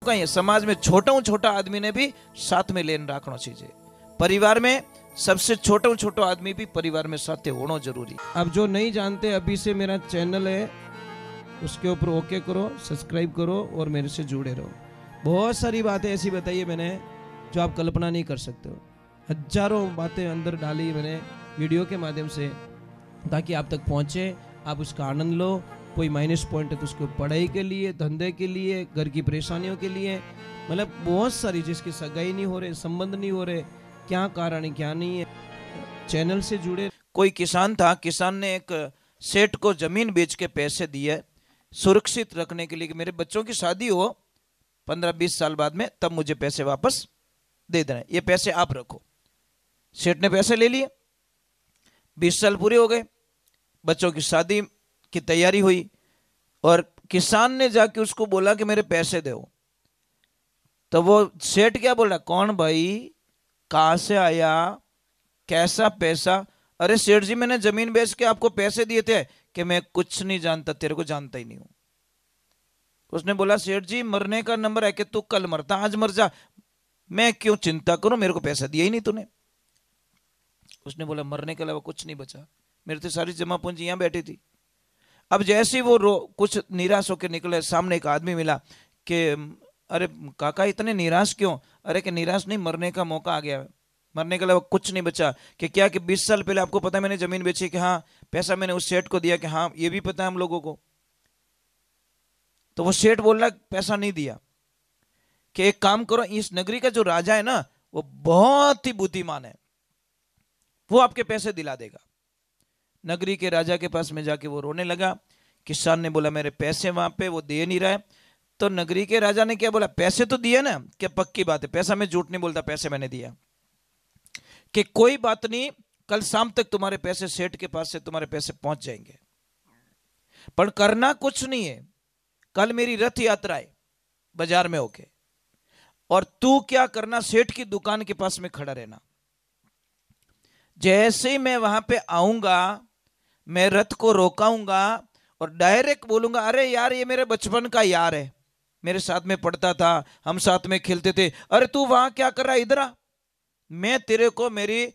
कहीं समाज में छोटा आदमी ने भी साथ में लेन रखना चाहिए। परिवार में सबसे छोटो आदमी भी परिवार में साथ होना जरूरी। अब जो नहीं जानते, अभी से मेरा चैनल है, उसके ऊपर ओके करो, सब्सक्राइब करो और मेरे से जुड़े रहो। बहुत सारी बातें ऐसी बताई है मैंने जो आप कल्पना नहीं कर सकते हो। हजारों बातें अंदर डाली मैंने वीडियो के माध्यम से, ताकि आप तक पहुंचे, आप उसका आनंद लो। कोई माइनस पॉइंट है तो उसको पढ़ाई के लिए, धंधे के लिए, घर की परेशानियों के लिए, मतलब बहुत सारी, जिसकी सगाई नहीं हो रहे, संबंध नहीं हो रहे, क्या कारण है क्या नहीं है, चैनल से जुड़े। कोई किसान था, किसान ने एक सेठ को जमीन बेच के पैसे दिए सुरक्षित रखने के लिए कि मेरे बच्चों की शादी हो 15-20 साल बाद में, तब मुझे पैसे वापस दे देना, ये पैसे आप रखो। सेठ ने पैसे ले लिए, 20 साल पूरे हो गए, बच्चों की शादी की तैयारी हुई और किसान ने जाके उसको बोला कि मेरे पैसे दो। तो वो सेठ क्या बोल रहा, कौन भाई, कहां से आया, कैसा पैसा? अरे सेठ जी मैंने जमीन बेच के आपको पैसे दिए थे। कि मैं कुछ नहीं जानता, तेरे को जानता ही नहीं हूं। उसने बोला सेठ जी मरने का नंबर है कि तू कल मरता, आज मर जा, मैं क्यों चिंता करूं, मेरे को पैसा दिया ही नहीं तूने। उसने बोला मरने के अलावा कुछ नहीं बचा, मेरे तो सारी जमा पूंजी यहां बैठी थी। अब जैसे ही वो कुछ निराश होकर निकले, सामने एक आदमी मिला कि अरे काका इतने निराश क्यों? अरे कि निराश नहीं, मरने का मौका आ गया, मरने के अलावा कुछ नहीं बचा। कि क्या कि 20 साल पहले आपको पता है मैंने जमीन बेची, कि हाँ पैसा मैंने उस सेठ को दिया, कि हाँ ये भी पता है हम लोगों को। तो वो सेठ बोल रहा पैसा नहीं दिया। कि एक काम करो, इस नगरी का जो राजा है ना वो बहुत ही बुद्धिमान है, वो आपके पैसे दिला देगा। नगरी के राजा के पास में जाके वो रोने लगा। किसान ने बोला मेरे पैसे वहां पे, वो दे नहीं रहा है। तो नगरी के राजा ने क्या बोला, पैसे तो दिए ना, क्या पक्की बात है, पैसा मैं झूठ नहीं बोलता, पैसे मैंने दिया। कि कोई बात नहीं, कल शाम तक तुम्हारे पैसे सेठ के पास से तुम्हारे पैसे पहुंच जाएंगे, पर करना कुछ नहीं है। कल मेरी रथ यात्रा है बाजार में होके, और तू क्या करना, सेठ की दुकान के पास में खड़ा रहना। जैसे ही मैं वहां पे आऊंगा, मैं रथ को रोकाऊंगा और डायरेक्ट बोलूंगा अरे यार ये मेरे बचपन का यार है, मेरे साथ में पढ़ता था, हम साथ में खेलते थे, अरे तू वहां क्या कर रहा है, इधर आ। मैं तेरे को मेरी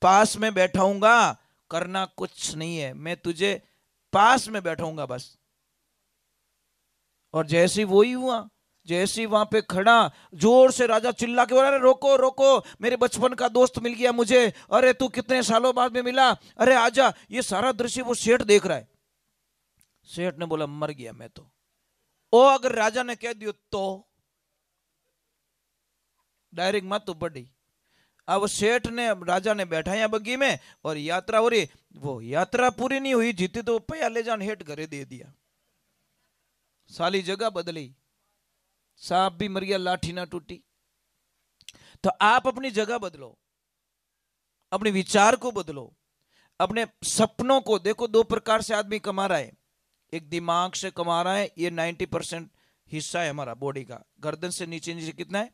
पास में बैठाऊंगा, करना कुछ नहीं है, मैं तुझे पास में बैठाऊंगा बस। और जैसे ही वही हुआ, जैसे ही वहां पे खड़ा, जोर से राजा चिल्ला के बोला अरे रोको रोको, मेरे बचपन का दोस्त मिल गया मुझे, अरे तू कितने सालों बाद में मिला, अरे आजा। ये सारा दृश्य वो सेठ देख रहा है। सेठ ने बोला मर गया मैं तो। ओ अगर राजा ने कह दियो तो डायरेक्ट मत तो बढ़ी। अब सेठ ने, राजा ने बैठाया बग्गी में और यात्रा हो रही। वो यात्रा पूरी नहीं हुई, जीती तो पैया ले जान हेठ घरे दे दिया, साली जगह बदली, सांप भी मर गया, लाठी ना टूटी। तो आप अपनी जगह बदलो, अपने विचार को बदलो, अपने सपनों को देखो। 2 प्रकार से आदमी कमा रहा है, एक दिमाग से कमा रहा है, ये 90% हिस्सा है हमारा बॉडी का, गर्दन से नीचे नीचे कितना है,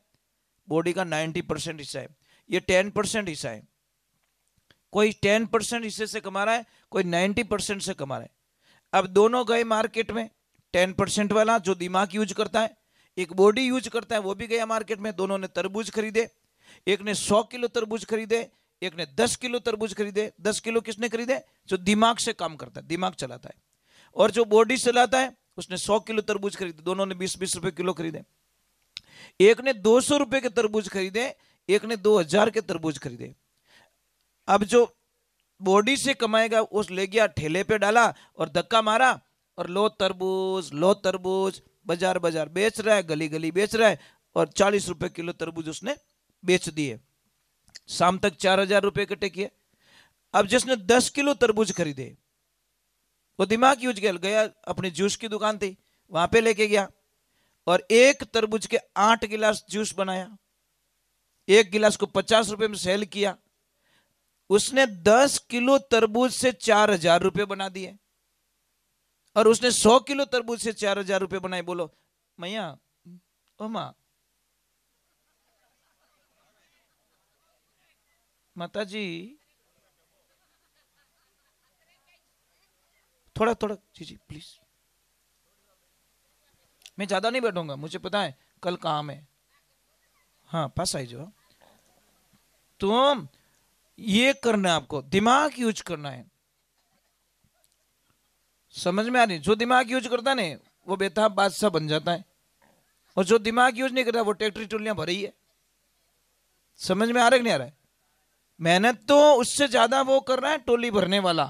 बॉडी का 90% हिस्सा है, ये 10% हिस्सा है। कोई 10% हिस्से से कमा रहा है, कोई 90% से कमा रहा है। अब दोनों गए मार्केट में, 10% वाला जो दिमाग यूज करता है, एक बॉडी यूज करता है, वो भी गया मार्केट में। दोनों ने तरबूज खरीदे, एक ने 100 किलो तरबूज खरीदे, एक ने 10 किलो तरबूज खरीदे। 10 किलो किसने खरीदे, जो दिमाग से काम करता है, दिमाग चलाता है। और जो बॉडी चलाता है उसने 100 किलो तरबूज खरीदे, दोनों ने 20-20 रुपए किलो खरीदे। एक ने 200 रुपए के तरबूज खरीदे, एक ने 2000 के तरबूज खरीदे। अब जो बॉडी से कमाएगा उस ले गया ठेले पे डाला और धक्का मारा, और लो तरबूज लो तरबूज, बाजार बाजार बेच रहा है, गली गली बेच रहा है, और 40 रुपए किलो तरबूज उसने बेच दिए। शाम तक 4000 रुपए इकट्ठे किए। अब जिसने 10 किलो तरबूज खरीदे, वो दिमाग यूज गया, अपनी जूस की दुकान थी वहां पे लेके गया, और एक तरबूज के 8 गिलास जूस बनाया, एक गिलास को 50 रुपए में सेल किया। उसने 10 किलो तरबूज से 4000 रुपए बना दिए, और उसने 100 किलो तरबूज से 4000 रुपए बनाए। बोलो मैया, ओ मां, माता जी, थोड़ा थोड़ा जी जी प्लीज, मैं ज्यादा नहीं बैठूंगा, मुझे पता है कल काम है, हाँ पास आई जो। तो ये करना है, आपको दिमाग यूज करना है। समझ में आ रही? जो दिमाग यूज करता है ना वो बेताब बादशाह बन जाता है, और जो दिमाग यूज नहीं करता वो ट्रैक्टरी टोलियां भरी है। समझ में आ रहा है कि नहीं आ रहा है? मेहनत तो उससे ज्यादा वो कर रहा है टोली भरने वाला,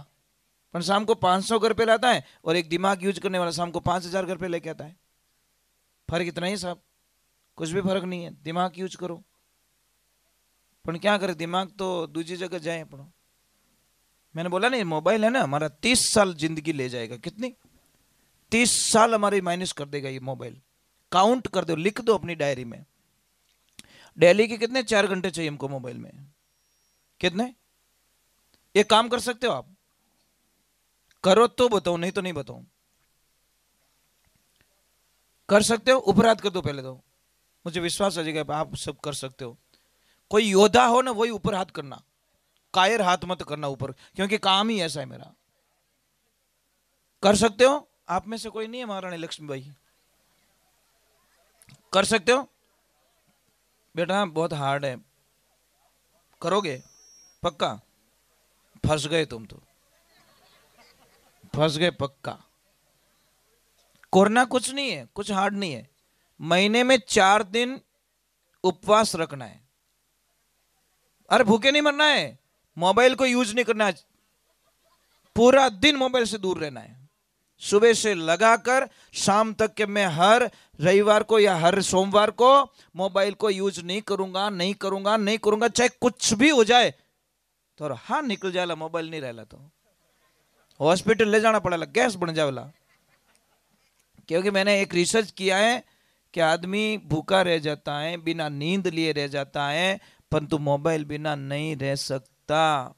पर शाम को 500 घर पे लाता है, और एक दिमाग यूज करने वाला शाम को 5000 घर पे लेके आता है। फर्क इतना ही साहब, कुछ भी फर्क नहीं है। दिमाग यूज करो, पर क्या करे, दिमाग तो दूसरी जगह जाए अपना। मैंने बोला नहीं, मोबाइल है ना हमारा 30 साल जिंदगी ले जाएगा। कितनी? 30 साल हमारी माइनस कर देगा ये मोबाइल। काउंट कर दो, लिख दो अपनी डायरी में। डेली के कितने 4 घंटे चाहिए हमको मोबाइल में? कितने? ये काम कर सकते हो आप? करो तो बताओ, नहीं तो नहीं बताओ। कर सकते हो? ऊपर हाथ कर दो पहले तो, मुझे विश्वास आ जाएगा आप सब कर सकते हो। कोई योद्धा हो ना वही ऊपर हाथ करना, कायर हाथ मत करना ऊपर, क्योंकि काम ही ऐसा है मेरा। कर सकते हो? आप में से कोई नहीं है महारानी लक्ष्मी भाई? कर सकते हो? बेटा बहुत हार्ड है, करोगे पक्का? फंस गए तुम तो, फंस गए पक्का। करना कुछ नहीं है, कुछ हार्ड नहीं है। महीने में 4 दिन उपवास रखना है। अरे भूखे नहीं मरना है, मोबाइल को यूज नहीं करना है, पूरा दिन मोबाइल से दूर रहना है। सुबह से लगाकर शाम तक के मैं हर रविवार को या हर सोमवार को मोबाइल को यूज नहीं करूंगा, नहीं करूंगा, नहीं करूंगा, चाहे कुछ भी हो जाए। तो हाँ निकल जाएगा मोबाइल नहीं रहला तो हॉस्पिटल ले जाना पड़ेगा, गैस बन जाएगा। क्योंकि मैंने एक रिसर्च किया है कि आदमी भूखा रह जाता है, बिना नींद लिए रह जाता है, परंतु मोबाइल बिना नहीं रह सकता।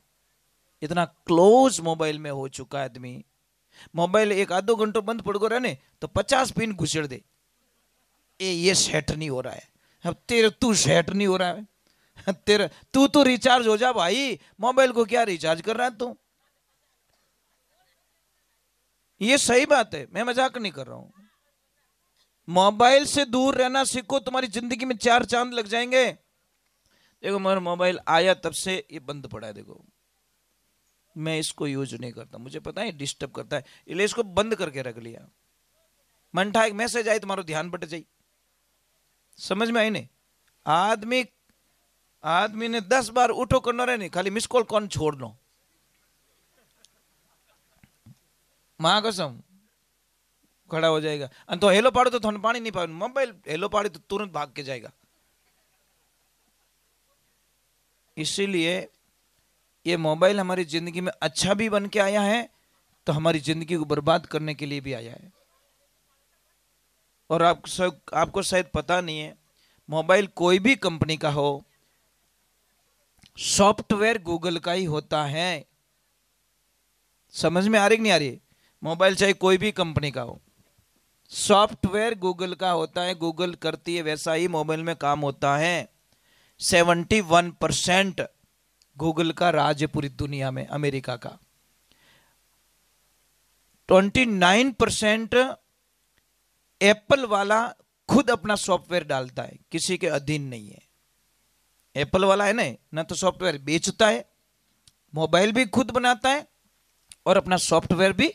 इतना क्लोज मोबाइल में हो चुका है आदमी। मोबाइल एक आधो घंटो बंद पड़ गो रहने तो 50 पिन घुसेड़ दे, ये सेट नहीं हो रहा है। अब तेरे तू सेट नहीं हो रहा है, तेरा तू तो रिचार्ज हो जा भाई, मोबाइल को क्या रिचार्ज कर रहा है तू? ये सही बात है, मैं मजाक नहीं कर रहा हूं। मोबाइल से दूर रहना सीखो, तुम्हारी जिंदगी में 4 चांद लग जाएंगे। देखो मेरा मोबाइल आया तब से ये बंद पड़ा है, देखो मैं इसको यूज नहीं करता, मुझे पता है डिस्टर्ब करता है, इसलिए इसको बंद करके रख लिया। मन था एक मैसेज आई तुम्हारा ध्यान बट जाई। समझ में आई नहीं? आदमी ने 10 बार उठो करना रहे नहीं, खाली मिस कॉल कौन छोड़ लो, मां कसम खड़ा हो जाएगा। तो हेलो पाड़ो तो थोड़ा पानी नहीं पाओ, मोबाइल हेलो पाड़ी तो तुरंत भाग के जाएगा। इसीलिए ये मोबाइल हमारी जिंदगी में अच्छा भी बन के आया है, तो हमारी जिंदगी को बर्बाद करने के लिए भी आया है। और आपको शायद पता नहीं है, मोबाइल कोई भी कंपनी का हो, सॉफ्टवेयर गूगल का ही होता है। समझ में आ रही कि नहीं आ रही? मोबाइल चाहे कोई भी कंपनी का हो, सॉफ्टवेयर गूगल का होता है। गूगल करती है वैसा ही मोबाइल में काम होता है। 71% गूगल का राज है पूरी दुनिया में, अमेरिका का। 29% एप्पल वाला खुद अपना सॉफ्टवेयर डालता है, किसी के अधीन नहीं है। एप्पल वाला है ना तो सॉफ्टवेयर बेचता है, मोबाइल भी खुद बनाता है और अपना सॉफ्टवेयर भी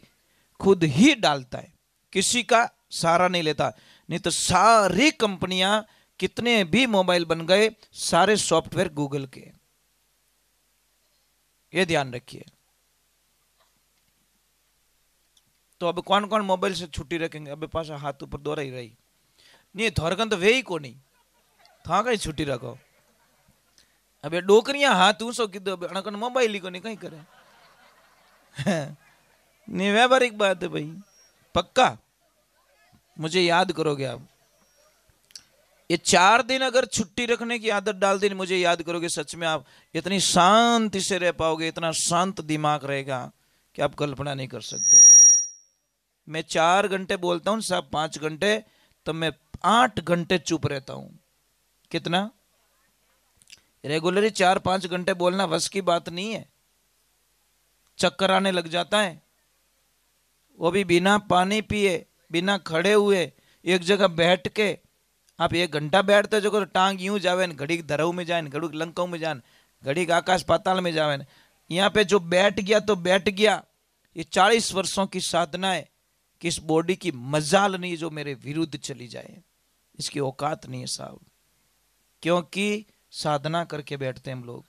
खुद ही डालता है, किसी का सहारा नहीं लेता। नहीं तो सारी कंपनियां, कितने भी मोबाइल बन गए, सारे सॉफ्टवेयर गूगल के। ये ध्यान रखिए। तो अब कौन कौन मोबाइल से छुट्टी रखेंगे? अब पास हाथ ऊपर दो रही नहीं, थोरकन तो वे ही को नहीं था कहीं छुट्टी रखो। अब डोकरियां हाथ ऊंसो कीधो, अणकन मोबाइल ही को नहीं कहीं करे। नहीं व्यावहारिक बात है भाई, पक्का मुझे याद करोगे आप। ये 4 दिन अगर छुट्टी रखने की आदत डाल दी, मुझे याद करोगे, सच में आप इतनी शांति से रह पाओगे, इतना शांत दिमाग रहेगा कि आप कल्पना नहीं कर सकते। मैं 4 घंटे बोलता हूं, साहब 5 घंटे, तो मैं 8 घंटे चुप रहता हूं। कितना? रेगुलरली 4-5 घंटे बोलना बस की बात नहीं है, चक्कर आने लग जाता है, वो भी बिना पानी पिए, बिना खड़े हुए, एक जगह बैठ के आप 1 घंटा बैठते जो टांग यूं जावे, घड़ी धरऊ में जाए, घड़ी लंकाऊ में जाए, घड़ी आकाश पाताल में जावे। यहाँ पे जो बैठ गया तो बैठ गया। ये 40 वर्षों की साधना है कि इस बॉडी की मजाल नहीं जो मेरे विरुद्ध चली जाए, इसकी औकात नहीं है साहब, क्योंकि साधना करके बैठते हैं हम लोग।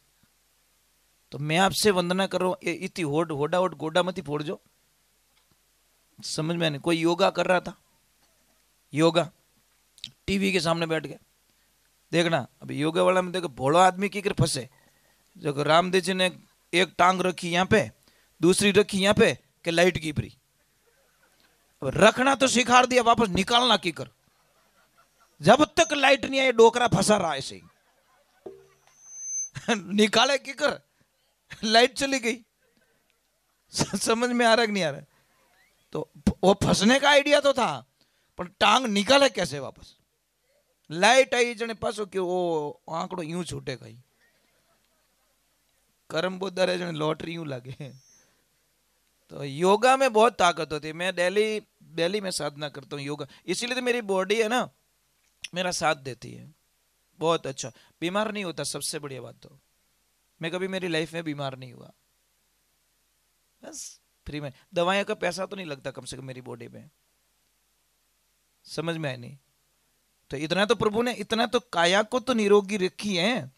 तो मैं आपसे वंदना कर रहा हूं, इतनी होड़ा गोडा मत फोड़ जो, समझ में नहीं। कोई योगा कर रहा था, योगा टीवी के सामने बैठ गया, देखना अभी योगा वाला में देखो भोला आदमी की कर फंसे। जो रामदेव जी ने एक टांग रखी यहाँ पे, दूसरी रखी यहाँ पे कि लाइट की परी, रखना तो सिखा दिया, वापस निकालना की कर। जब तक लाइट नहीं आई डोकरा फंसा रहा ऐसे ही निकाले की कर, लाइट चली गई। समझ में आ रहा कि नहीं आ रहा? तो वो फंसने का आइडिया तो था, पर टांग निकाले कैसे वापस? लाइट आई जने पासो कि वो आंकड़ो यूं छूटेगा ही, कर्म बोधर है जने लॉटरी यूं लगे। तो योगा में बहुत ताकत होती है। मैं डेली में साधना करता हूँ योगा, इसीलिए तो मेरी बॉडी है ना मेरा साथ देती है बहुत अच्छा। बीमार नहीं होता, सबसे बढ़िया बात। तो मैं कभी मेरी लाइफ में बीमार नहीं हुआ, बस फ्री में। दवाइयों का पैसा तो नहीं लगता कम से कम मेरी बॉडी में, समझ में आए नहीं? तो इतना तो प्रभु ने, इतना तो काया को तो निरोगी रखी है,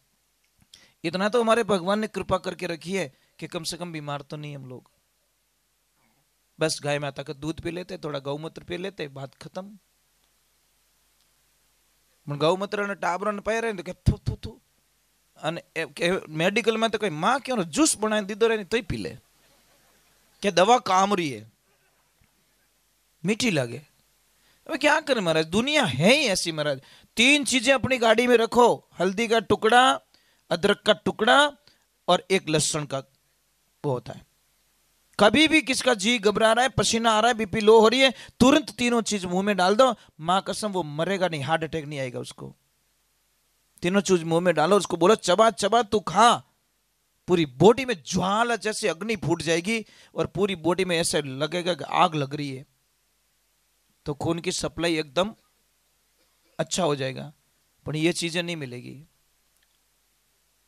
इतना तो हमारे भगवान ने कृपा करके रखी है कि कम से कम बीमार तो नहीं हम लोग। बस गाय माता का दूध पी लेते, थोड़ा गौमूत्र पी लेते, बात खत्म। गौमूत्र ने टाबरो ने पाए रहे थू थू थू, मेडिकल में तो कोई माँ क्यों जूस बनाए दीदो रहे तो ही पी ले, क्या दवा काम रही है, मीठी लगे। अब क्या करें महाराज, दुनिया है ही ऐसी महाराज। 3 चीजें अपनी गाड़ी में रखो, हल्दी का टुकड़ा, अदरक का टुकड़ा और एक लहसुन का वो होता है। कभी भी किसका जी घबरा रहा है, पसीना आ रहा है, बीपी लो हो रही है, तुरंत तीनों चीज मुंह में डाल दो, मां कसम वो मरेगा नहीं, हार्ट अटैक नहीं आएगा उसको। तीनों चीज मुंह में डालो, उसको बोलो चबा चबा तू खा, पूरी बॉडी में ज्वाला जैसे अग्नि फूट जाएगी और पूरी बॉडी में ऐसे लगेगा कि आग लग रही है। तो खून की सप्लाई एकदम अच्छा हो जाएगा। पर ये चीजें नहीं मिलेगी,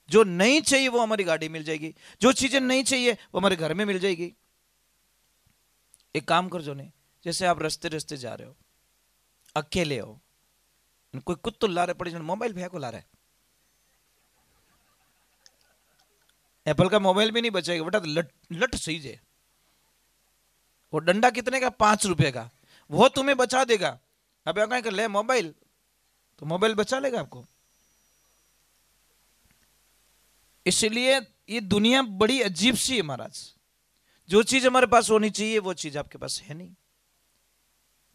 जो नहीं चाहिए वो हमारी गाड़ी मिल जाएगी, जो चीजें नहीं चाहिए वो हमारे घर में मिल जाएगी। एक काम कर जो, नहीं जैसे आप रास्ते रास्ते जा रहे हो, अकेले हो, कोई कुत्तो ला रहे पड़े, मोबाइल फेंको ला रहा है, एप्पल का मोबाइल भी नहीं बचेगा बेटा, लट लट सही जे। वो डंडा कितने का? 5 रुपए का, वो तुम्हें बचा देगा। अब आप कहें ले मोबाइल, तो मोबाइल बचा लेगा आपको। इसलिए ये दुनिया बड़ी अजीब सी है महाराज, जो चीज हमारे पास होनी चाहिए वो चीज आपके पास है नहीं।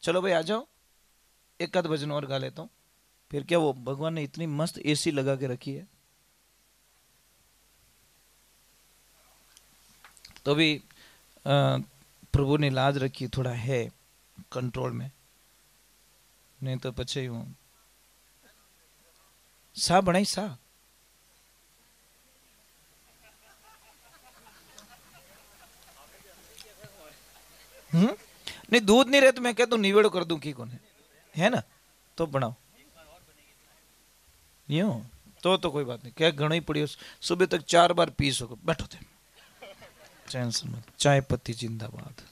चलो भाई आ जाओ, एक आध भजन और गा लेता हूं, फिर क्या वो भगवान ने इतनी मस्त एसी लगा के रखी है, तो भी प्रभु ने लाज रखी, थोड़ा है कंट्रोल में, नहीं तो पछे हूं सा बनाई सा। नहीं दूध नहीं रहे तो मैं कहता हूं निवेड़ो कर दूं की कौन है ना, तो बनाओ यूं तो कोई बात नहीं, क्या घना ही पड़ी, सुबह तक 4 बार पी सको, बैठो थे टेंशन मत, चाय पत्ती जिंदाबाद।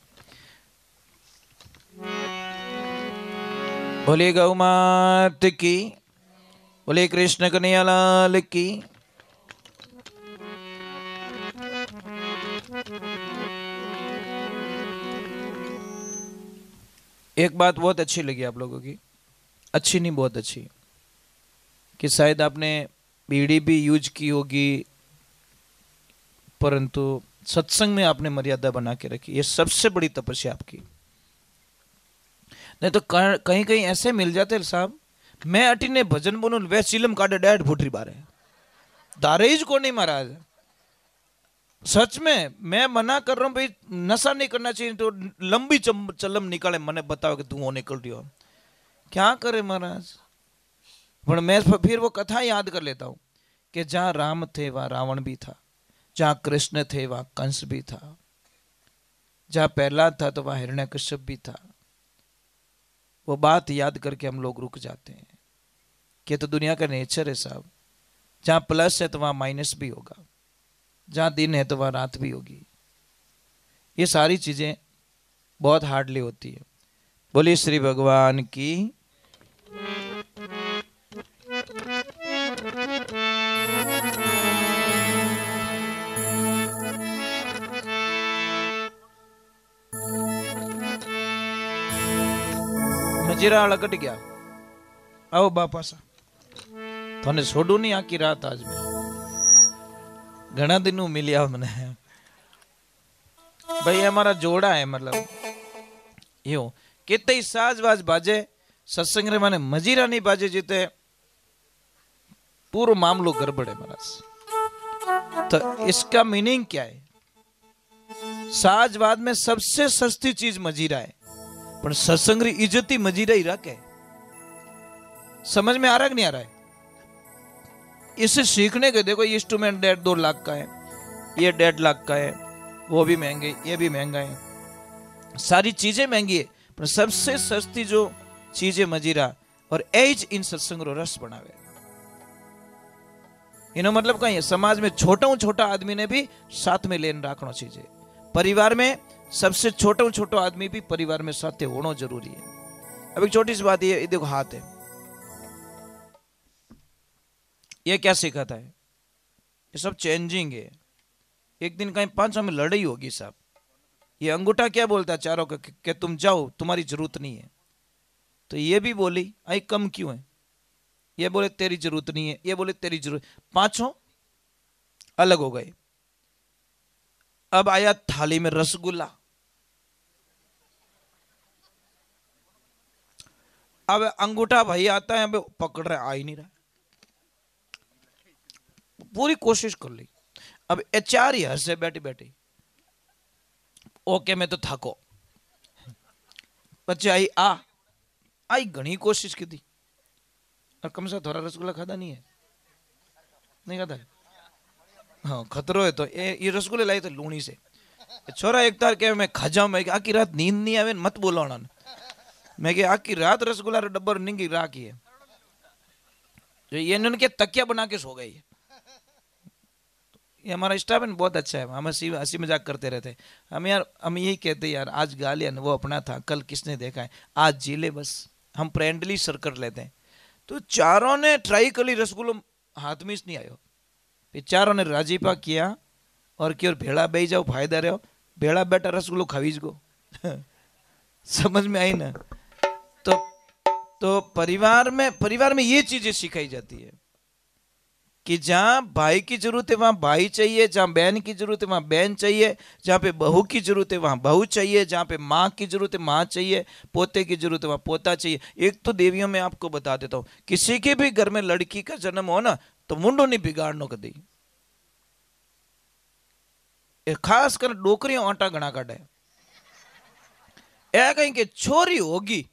बोले गौ मात की, बोले कृष्ण कन्हैया लाल की। एक बात बहुत अच्छी लगी आप लोगों की, अच्छी नहीं बहुत अच्छी, कि शायद आपने बीड़ी भी यूज की होगी परंतु सत्संग में आपने मर्यादा बना के रखी। ये सबसे बड़ी तपस्या आपकी। नहीं तो कहीं कहीं ऐसे मिल जाते साहब, मैं अटी ने भजन बोलूं वे चिलम काटे डैड फूटरी बारे दारेज को नहीं महाराज, सच में मैं मना कर रहा हूं भाई, नशा नहीं करना चाहिए, तो लंबी चलम निकाले, मने बताओ कि धुआं निकल रही हो, क्या करे महाराज। पर मैं फिर वो कथा याद कर लेता हूं कि जहां राम थे वहां रावण भी था, जहां कृष्ण थे वहां कंस भी था, जहां प्रहलाद था तो वहां हिरण्यकश्यप भी था। वो बात याद करके हम लोग रुक जाते हैं। कि ये तो दुनिया का नेचर है साहब, जहां प्लस है तो वहां माइनस भी होगा, जहां दिन है तो वहां रात भी होगी। ये सारी चीजें बहुत हार्डली होती है। बोलिए श्री भगवान की। मजीरा अड़कट गया। आओ बापा सा थोने छोड़ू नहीं आकी रात आज में घना दिनों मिलिया मने भाई हमारा जोड़ा है मतलब यो कितने साज बाज बाजे सत्संग रे माने मजीरा नहीं बाजे जीते पूरा मामलो गड़बड़ है महाराज। तो इसका मीनिंग क्या है? साजवाद में सबसे सस्ती चीज मजीरा है, पर सत्संग री इज्जती मजीरा ही रखे। समझ में आ रहा है कि नहीं आ रहा है? इसे सीखने के देखो इंस्ट्रूमेंट 1.5-2 लाख का है, ये 1.5 लाख का है, वो भी महंगे, ये भी महंगा है, सारी चीजें महंगी है, पर सबसे सस्ती जो चीज है मजीरा। और एज इन सत्संग रो रस बनावे। इनो मतलब कहीं समाज में छोटा आदमी ने भी साथ में लेन राखनो चीज है। परिवार में सबसे छोटा आदमी भी परिवार में साथ होना जरूरी है। अब एक छोटी सी बात ये देखो, हाथ है, ये क्या सिखाता है? ये सब चेंजिंग है। एक दिन कहीं 500 में लड़ाई होगी साहब। ये अंगूठा क्या बोलता है चारों का कि तुम जाओ, तुम्हारी जरूरत नहीं है। तो ये भी बोली आई कम क्यों है? ये बोले तेरी जरूरत नहीं है, ये बोले तेरी जरूरत। पांचों अलग हो गए। अब आया थाली में रसगुल्ला। अब अंगूठा भाई आता है, अब पकड़ रहा, आ ही नहीं रहा। पूरी कोशिश कर ली। अब एचआर ही हंसे बैठी बैठी, ओके मैं तो थको। बच्चे आई घनी कोशिश की थी, और कम से थोड़ा रसगुल्ला खादा नहीं है, नहीं खाता है। हाँ खतरो है। तो ये रसगुल्ले लाई तो लूणी से। छोरा एक तार के मैं खा जाऊं, मैं आखी रात नींद नहीं आवे मत बोलो ना। मैं कि आखी रात रसगुल्ला रे डब्बर निंगी राखी है, जो ये इन्होंने के तकिया बना के सो गई। ये हमारा स्टाफ है, बहुत अच्छा है। हम हंसी मजाक करते रहते हैं। हम यही कहते हैं यार, आज गा लिया वो अपना था, कल किसने देखा है, आज जी ले बस। हम फ्रेंडली सर कर लेते हैं। तो चारों ने ट्राई कर ली, रसगुल्लो हाथ में नहीं आयो। फिर चारों ने राजीपा किया और क्यों भेड़ा बह जाओ, फायदा रहो, भेड़ा बेटा रसगुल्लो खावीज गो। समझ में आई ना? तो परिवार में ये चीजें सिखाई जाती है कि जहां भाई की जरूरत है वहां भाई चाहिए, जहां बहन की जरूरत है वहां बहन चाहिए, जहां पे बहू की जरूरत है वहां बहू चाहिए, जहां पे माँ की जरूरत है माँ चाहिए, पोते की जरूरत है वहां पोता चाहिए। एक तो देवियों में आपको बता देता हूं, किसी के भी घर में लड़की का जन्म हो ना तो मुंडो नहीं बिगाड़नो कदी। खास कर डोकरियों आटा घना काटे ए कहीं के छोरी होगी,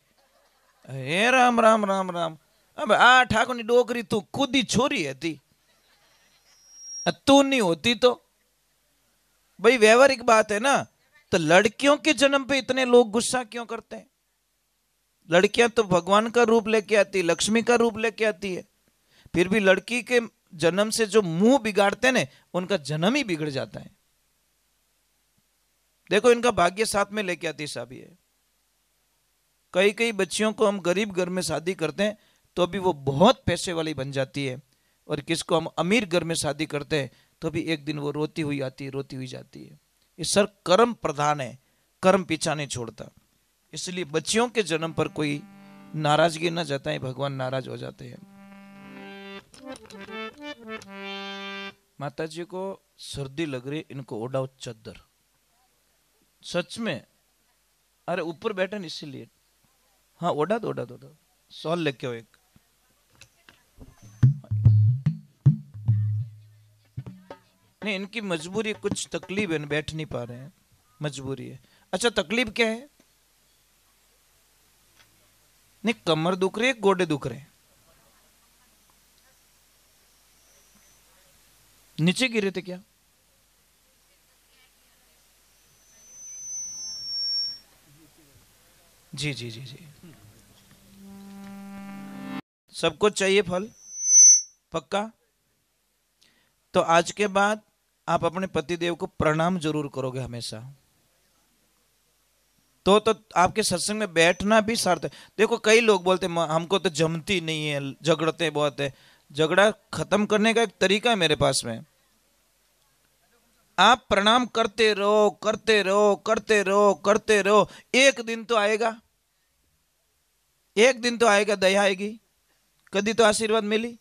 हे राम राम राम राम। अब आ ठाकुर की डोकरी तू खुद ही छोरी है थी, तू नहीं होती तो भाई व्यवहारिक बात है ना। तो लड़कियों के जन्म पे इतने लोग गुस्सा क्यों करते हैं? लड़कियां तो भगवान का रूप लेके आती है, लक्ष्मी का रूप लेके आती है, फिर भी लड़की के जन्म से जो मुंह बिगाड़ते हैं ना, उनका जन्म ही बिगड़ जाता है। देखो इनका भाग्य साथ में लेके आती साहब। ये कई बच्चियों को हम गरीब घर में शादी करते हैं तो भी वो बहुत पैसे वाली बन जाती है, और किसको हम अमीर घर में शादी करते हैं तो भी एक दिन वो रोती हुई आती है, रोती हुई जाती है। ये सर कर्म प्रधान है, कर्म पीछा नहीं छोड़ता। इसलिए बच्चियों के जन्म पर कोई नाराजगी न जताए, भगवान नाराज हो जाते हैं। माता जी को सर्दी लग रही, इनको ओढ़ाओ चद्दर। सच में, अरे ऊपर बैठे न इसीलिए। हाँ ओढ़ा दो सॉल लेके हो एक। नहीं इनकी मजबूरी, कुछ तकलीफ है, बैठ नहीं पा रहे हैं, मजबूरी है। अच्छा तकलीफ क्या है? नहीं कमर दुख रही है, गोडे दुख रहे हैं, नीचे गिरे थे क्या? जी जी जी जी सबको चाहिए फल पक्का। तो आज के बाद आप अपने पतिदेव को प्रणाम जरूर करोगे हमेशा। तो आपके सत्संग में बैठना भी सार्थक। देखो कई लोग बोलते हमको तो जमती नहीं है, झगड़ते बहुत है। झगड़ा खत्म करने का एक तरीका है मेरे पास में। आप प्रणाम करते रहो करते रहो करते रहो करते रहो, एक दिन तो आएगा, एक दिन तो आएगा, दया आएगी, कभी तो आशीर्वाद मिली।